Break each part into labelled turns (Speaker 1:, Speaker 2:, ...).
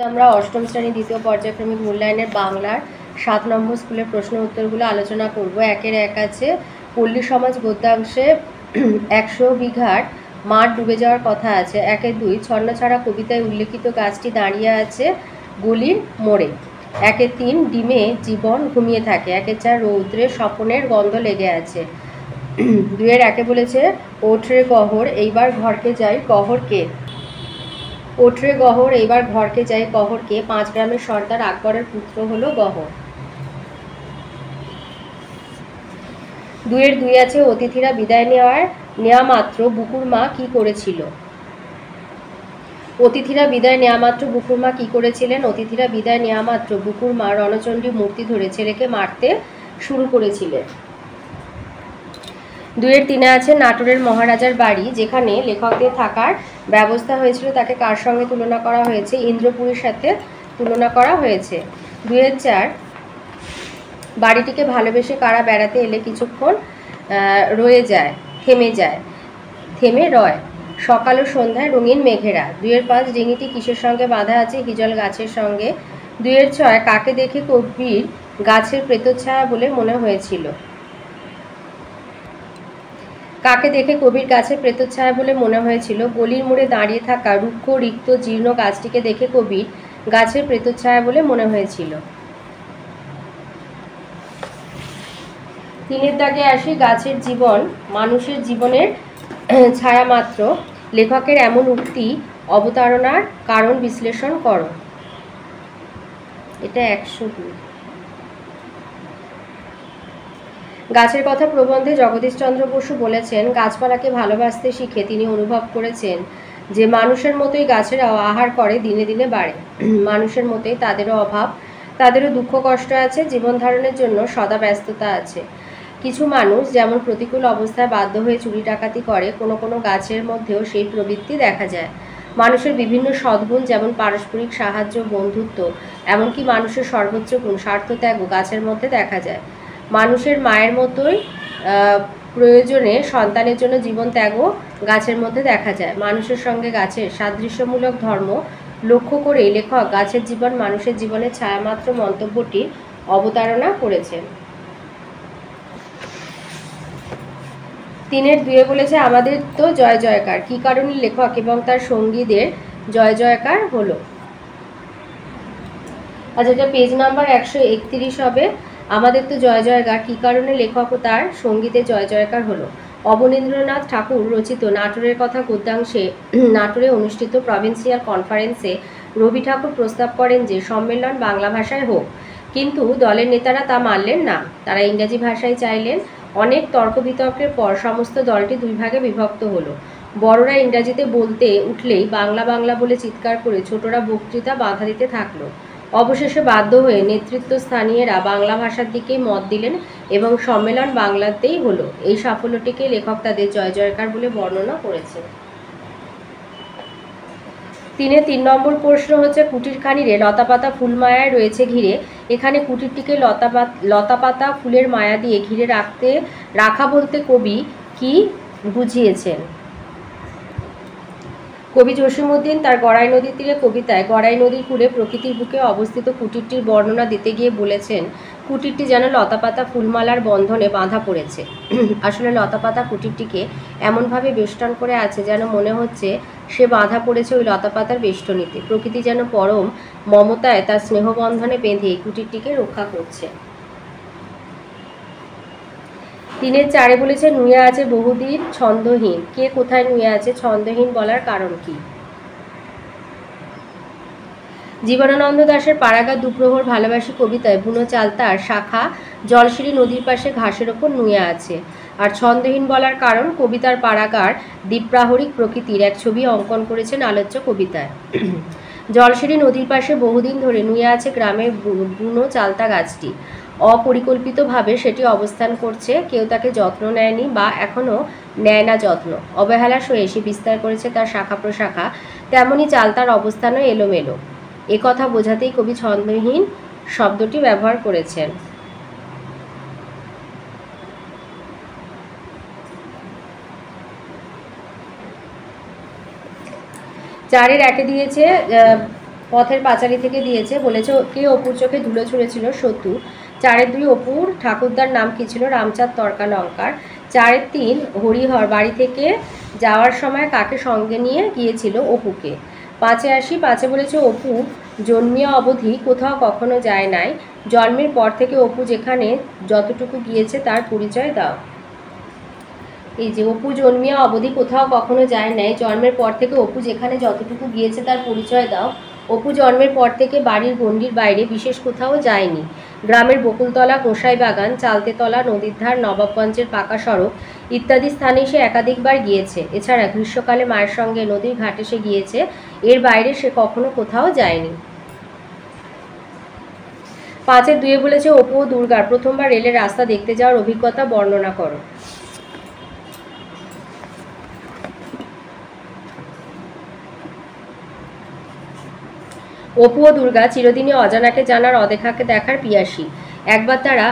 Speaker 1: আমরা অষ্টম শ্রেণী দ্বিতীয় পর্যায়ক্রমিক মূল্যায়নের বাংলার 7 নম্বর স্কুলের প্রশ্ন উত্তরগুলো আলোচনা করব। একের এক আছে পল্লী সমাজ গদ্যাংশে 100 বিঘার মাঠ ডুবে যাওয়ার কথা আছে। একের 2 ছন্নছাড়া কবিতায় উল্লেখিত গাছটি দাঁড়িয়ে আছে গলির মোড়ে। একের 3 ডিমে জীবন ঘুমিয়ে থাকে। একের 4 রৌদ্রে স্বপনের গন্ধ লেগে আছে। 2-এর 1-এ বলেছে ওঠরে গহর এইবার ঘরকে যাই গহরকে। ওঠরে গহর এইবার ঘরকে যাই গহরকে, 5 গ্রামের সর্দার আকবরের পুত্র হলো গহর। 2-এর 2 আছে অতিথিরা বিদায় নেওয়া মাত্র বুকুর মা কি করেছিল। অতিথিরা বিদায় নেওয়া মাত্র বুকুর মা কি করেছিলেন? অতিথিরা বিদায় নেওয়া মাত্র বুকুর মা রণচণ্ডী মূর্তি ধরে ছেলেকে মারতে শুরু করেছিলেন। 2-এর 3-এ আছে নাটোরের মহারাজার বাড়ি যেখানে লেখকদের থাকার ব্যবস্থা হয়েছিল তাকে কার সঙ্গে তুলনা করা হয়েছে? ইন্দ্রপুরীর সাথে তুলনা করা হয়েছে। 2-এর 4 বাড়িটিকে ভালোবেসে কারা বেড়াতে এলে কিছুক্ষণ থেমে রয় সকাল ও সন্ধ্যায় রঙিন মেঘেরা। 2-এর 5 ডিঙিটি কিসের সঙ্গে বাঁধা আছে? হিজল গাছের সঙ্গে। 2-এর 6 কাকে দেখে কবির গাছের প্রেতচ্ছায়া বলে মনে হয়েছিল? কাকে দেখে কবির গাছের প্রেতচ্ছায়া বলে মনে হয়েছিল? গলির মোড়ে দাঁড়িয়ে থাকা রুক্ষ রিক্ত জীর্ণ গাছটিকে দেখে কবির গাছের প্রেতচ্ছায়া বলে মনে হয়েছিল। 3-এর দাগে আসি গাছের জীবন মানুষের জীবনের ছায়া মাত্র। লেখকের এমন উক্তি অবতারণার কারণ বিশ্লেষণ করো। এটা 102। গাছের কথা প্রবন্ধে জগদীশচন্দ্র বসু বলেছেন, গাছপালাকে ভালোবাসতে শিখে তিনি অনুভব করেছেন যে মানুষের মতোই গাছেরাও আহার করে দিনে দিনে বাড়ে। মানুষের মতোই তাদেরও অভাব, তাদেরও দুঃখ কষ্ট আছে, জীবন ধারণের জন্য সদা ব্যস্ততা আছে। কিছু মানুষ যেমন প্রতিকূল অবস্থায় বাধ্য হয়ে চুরি ডাকাতি করে, কোনো কোনো গাছের মধ্যেও সেই প্রবৃত্তি দেখা যায়। মানুষের বিভিন্ন সদ্গুণ যেমন পারস্পরিক সাহায্য, বন্ধুত্ব, এমনকি মানুষের সর্বোচ্চ গুণ স্বার্থত্যাগও গাছের মধ্যে দেখা যায়। মানুষের মায়ের মতোই প্রয়োজনে সন্তানের জন্য জীবন ত্যাগও গাছের মধ্যে দেখা যায়। মানুষের সঙ্গে গাছের সাদৃশ্যমূলক ধর্ম লক্ষ্য করেই লেখক গাছের জীবন মানুষের জীবনের ছায়ামাত্র মন্তব্যটি অবতারণা করেছেন। 3-এর 2-এ বলেছে আমাদের তো জয় জয়কার। কী কারণে লেখক এবং তার সঙ্গীদের জয় জয়কার হলো? আচ্ছা, এটা পেজ নাম্বার 131 হবে। আমাদের তো জয় জয়কার, কী কারণে লেখক ও তার সঙ্গীতে জয় জয়কার হলো? অবনীন্দ্রনাথ ঠাকুর রচিত নাটোরের কথা গদ্যাংশে নাটোরে অনুষ্ঠিত প্রভিন্সিয়াল কনফারেন্সে রবি ঠাকুর প্রস্তাব করেন যে সম্মেলন বাংলা ভাষায় হোক, কিন্তু দলের নেতারা তা মানলেন না, তারা ইংরাজি ভাষায় চাইলেন। অনেক তর্ক বিতর্কের পর সমস্ত দলটি 2 ভাগে বিভক্ত হলো। বড়রা ইংরাজিতে বলতে উঠলেই বাংলা বাংলা বলে চিৎকার করে ছোটরা বক্তৃতা বাধা দিতে থাকলো। অবশেষে বাধ্য হয়ে নেতৃত্বস্থানীয়রা বাংলা ভাষার দিকেই মত দিলেন এবং সম্মেলন বাংলাতেই হলো। এই সাফল্যটিকে লেখক তাদের জয় জয়কার বলে বর্ণনা করেছেন। 3-এ 3 নম্বর প্রশ্ন হচ্ছে কুটিরখানিরে লতাপাতা ফুল মায়ায় রয়েছে ঘিরে। এখানে কুটিরটিকে লতাপাতা ফুলের মায়া দিয়ে ঘিরে রাখা বলতে কবি কি বুঝিয়েছেন? কবি জসীমউদ্দীন তার গড়াই নদীর তীরে কবিতায় গড়াই নদীর কূলে প্রকৃতির বুকে অবস্থিত কুটিরটির বর্ণনা দিতে গিয়ে বলেছেন, কুটিরটি যেন লতাপাতা ফুলমালার বন্ধনে বাঁধা পড়েছে। আসলে লতাপাতা কুটিরটিকে এমনভাবে বেষ্টন করে আছে যেন মনে হচ্ছে সে বাঁধা পড়েছে ওই লতাপাতার বেষ্টনীতে। প্রকৃতি যেন পরম মমতায় তার স্নেহবন্ধনে বেঁধে কুটিরটিকে রক্ষা করছে। 3-এর 4-এ বলেছে নুয়ে আছে বহুদিন ছন্দহীন। কে কোথায় নুয়ে আছে? ছন্দহীন বলার কারণ কি? জীবনানন্দ দাশের পাড়াগাঁ দুপ্রহর ভালোবাসি কবিতায় বুনো চালতার শাখা জলশিরি নদীর পাশে ঘাসের ওপর নুয়ে আছে। আর ছন্দহীন বলার কারণ কবিতার পাড়াগাঁর দ্বীপ্রাহরিক প্রকৃতির এক ছবি অঙ্কন করেছেন আলোচ্য কবিতায়। জলশিরি নদীর পাশে বহুদিন ধরে নুয়ে আছে গ্রামের বুনো চালতা গাছটি। অপরিকল্পিতভাবে সেটি অবস্থান করছে, কেউ তাকে যত্ন নেয়নি বা এখনও নেয় না যত্ন। অবহেলা সয়ে সে বিস্তার করেছে তার শাখা প্রশাখা, তেমনি চালতার অবস্থানও এলোমেলো। কথা বোঝাতেই কবি ছন্দহীন শব্দটি ব্যবহার করেছেন। 4-এর 1-এ দিয়েছে পথের পাঁচালী থেকে দিয়েছে, বলেছে কে অপুর চোখে ধুলো ছুঁড়েছিল? সতু। 4-2 অপুর ঠাকুরদার নাম কি ছিল? রামচাঁদ তর্কালঙ্কার। 4-3 হরিহর বাড়ি থেকে যাওয়ার সময় কাকে সঙ্গে নিয়ে গিয়েছিল? অপুকে। 5-এ আসি। 5-এ বলেছে অপু জন্মিয়া অবধি কোথাও কখনো যায় নাই, জন্মের পর থেকে অপু যেখানে যতটুকু গিয়েছে তার পরিচয় দাও। এই যে অপু জন্মিয়া অবধি কোথাও কখনো যায় নাই, জন্মের পর থেকে অপু যেখানে যতটুকু গিয়েছে তার পরিচয় দাও। অপু জন্মের পর থেকে বাড়ির গণ্ডির বাইরে বিশেষ কোথাও যায়নি। গ্রামের বকুলতলা, গোসাই বাগান, চালতেতলা, নদীর ধার, নবাবগঞ্জের পাকা সড়ক ইত্যাদি স্থানে সে একাধিকবার গিয়েছে। এছাড়া গ্রীষ্মকালে মায়ের সঙ্গে নদীর ঘাটে সে গিয়েছে, এর বাইরে সে কখনো কোথাও যায়নি। 5-2 বলেছে অপু ও দুর্গার প্রথমবার রেলের রাস্তা দেখতে যাওয়ার অভিজ্ঞতা বর্ণনা করো। অপু ও দুর্গা চিরদিনই অজানাকে জানার, অদেখাকে দেখার পিয়াসী। একবার তারা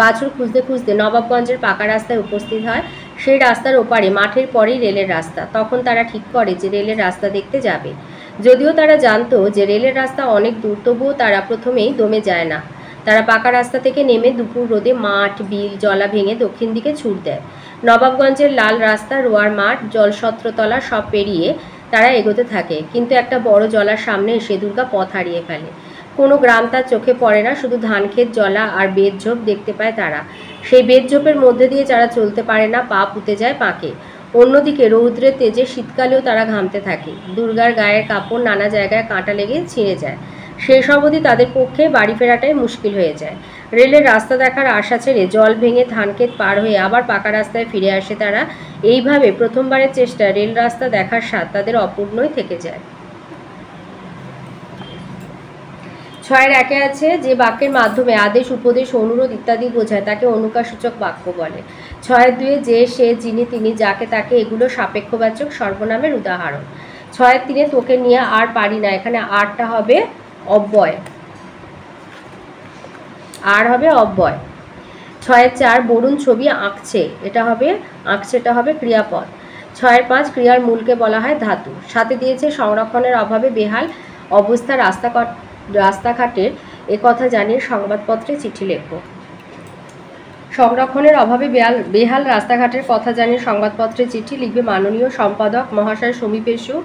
Speaker 1: বাছুর খুঁজতে খুঁজতে নবাবগঞ্জের পাকা রাস্তায় উপস্থিত হয়। সেই রাস্তার ওপারে মাঠের পরেই রেলের রাস্তা। তখন তারা ঠিক করে যে রেলের রাস্তা দেখতে যাবে। যদিও তারা জানতো যে রেলের রাস্তা অনেক দূর, তবুও তারা প্রথমেই দমে যায় না। তারা পাকা রাস্তা থেকে নেমে দুপুর রোদে মাঠ, বিল, জলা ভেঙে দক্ষিণ দিকে ছুট দেয়। নবাবগঞ্জের লাল রাস্তা, রোয়ার মাঠ, জলছত্রতলা সব পেরিয়ে তারা এগোতে থাকে। কিন্তু একটা বড় জলার সামনে এসে দুর্গা পথ হারিয়ে ফেলে। কোনো গ্রাম তার চোখে পড়ে না, শুধু ধানক্ষেত, জলা আর বেতঝোপ দেখতে পায় তারা। সেই বেতঝোপের মধ্যে দিয়ে যারা চলতে পারে না, পা পুঁতে যায় পাকে। অন্যদিকে রৌদ্রের তেজে শীতকালেও তারা ঘামতে থাকে। দুর্গার গায়ের কাপড় নানা জায়গায় কাঁটা লেগে ছিঁড়ে যায়। শেষ অবধি তাদের পক্ষে বাড়ি ফেরাটাই মুশকিল হয়ে যায়। রেলের রাস্তা দেখার আশা ছেড়ে জল ভেঙে ধানক্ষেত পার হয়ে আবার পাকা রাস্তায় ফিরে আসে তারা। এইভাবে প্রথমবারের চেষ্টায় রেল রাস্তা দেখার স্বাদ তাদের অপূর্ণই থেকে যায়। 6-1 আছে যে বাক্যের মাধ্যমে আদেশ, উপদেশ, অনুরোধ ইত্যাদি বোঝায় তাকে অনুকারসূচক বাক্য বলে। 6-2 যে, সে, যিনি, তিনি, যাকে, তাকে এগুলো সাপেক্ষবাচক সর্বনামের উদাহরণ। 6-3 তোকে নিয়ে আর পারি না, এখানে আরটা হবে অব্যয়, আর হবে অব্যয়। 6-4 বরুণ ছবি আঁকছে, এটা হবে আঁকছেটা হবে ক্রিয়াপদ। 6-5 ক্রিয়ার মূলকে বলা হয় ধাতু। 7-এ দিয়েছে সংরক্ষণের অভাবে বেহাল অবস্থা রাস্তাঘাটের, একথা জানিয়ে সংবাদপত্রে চিঠি লেখো। সংরক্ষণের অভাবে বেহাল রাস্তাঘাটের কথা জানিয়ে সংবাদপত্রে চিঠি লিখবে মাননীয় সম্পাদক মহাশয় সমীপেশু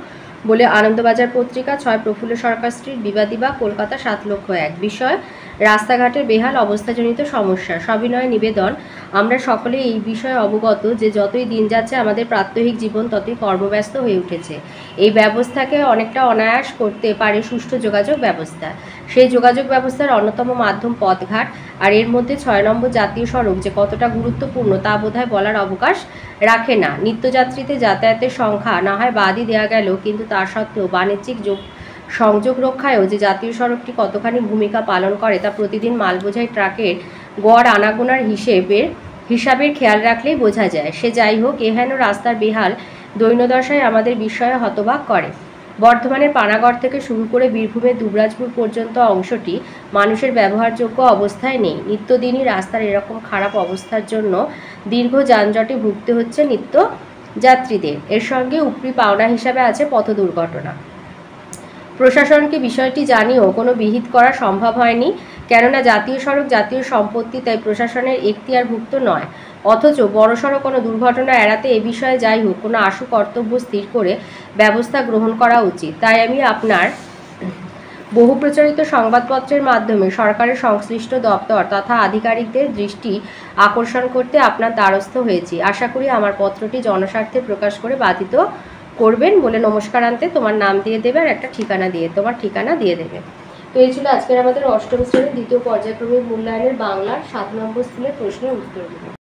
Speaker 1: বলে আনন্দবাজার পত্রিকা, 6 প্রফুল্ল সরকার স্ট্রিট, বিবাদীবাগ, কলকাতা 7,01,000। বিষয় রাস্তাঘাটের বেহাল অবস্থাজনিত সমস্যা। সবিনয় নিবেদন, আমরা সকলে এই বিষয়ে অবগত যে যতই দিন যাচ্ছে আমাদের প্রাত্যহিক জীবন ততই কর্মব্যস্ত হয়ে উঠেছে। এই ব্যবস্থাকে অনেকটা অনায়াস করতে পারে সুষ্ঠু যোগাযোগ ব্যবস্থা। সেই যোগাযোগ ব্যবস্থার অন্যতম মাধ্যম পথঘাট। আর এর মধ্যে 6 নম্বর জাতীয় সড়ক যে কতটা গুরুত্বপূর্ণ তা বোধহয় বলার অবকাশ রাখে না। নিত্যযাত্রীতে যাতায়াতের সংখ্যা না হয় বাদই দেওয়া গেল, কিন্তু তা সত্ত্বেও বাণিজ্যিক সংযোগ রক্ষায়ও যে জাতীয় সড়কটি কতখানি ভূমিকা পালন করে তা প্রতিদিন মালবোঝাই ট্রাকের গড় আনাগোনার হিসাবের খেয়াল রাখলেই বোঝা যায়। সে যাই হোক, এহেন রাস্তার বেহাল দৈন্যদশায় আমাদের বিস্ময়ে হতবাক করে। বর্ধমানের পানাগড় থেকে শুরু করে বীরভূমের দুবরাজপুর পর্যন্ত অংশটি মানুষের ব্যবহারযোগ্য অবস্থায় নেই। নিত্যদিনই রাস্তার এরকম খারাপ অবস্থার জন্য দীর্ঘ যানজটে ভুগতে হচ্ছে নিত্য যাত্রীদের। এর সঙ্গে উপরি পাওনা হিসাবে আছে পথ দুর্ঘটনা। প্রশাসনকে বিষয়টি জানিয়েও কোনো বিহিত করা সম্ভব হয়নি, কেননা জাতীয় সড়ক জাতীয় সম্পত্তি, তাই প্রশাসনের এখতিয়ারভুক্ত নয়। অথচ বড়সড় কোনো দুর্ঘটনা এড়াতে এ বিষয়ে যাই হোক কোনো আশু কর্তব্য স্থির করে ব্যবস্থা গ্রহণ করা উচিত। তাই আমি আপনার বহু প্রচারিত সংবাদপত্রের মাধ্যমে সরকারের সংশ্লিষ্ট দপ্তর তথা আধিকারিকদের দৃষ্টি আকর্ষণ করতে আপনার দ্বারস্থ হয়েছি। আশা করি আমার পত্রটি জনস্বার্থে প্রকাশ করে বাধিত করবেন বলে নমস্কার আনতে তোমার নাম দিয়ে দেবে আর একটা ঠিকানা দিয়ে তোমার ঠিকানা দিয়ে দেবে। তো এই ছিল আজকের আমাদের 8ম শ্রেণীর 2য় পর্যায়ক্রমিক মূল্যায়নের বাংলার 7 নম্বর স্কুলের প্রশ্নের উত্তরগুলো।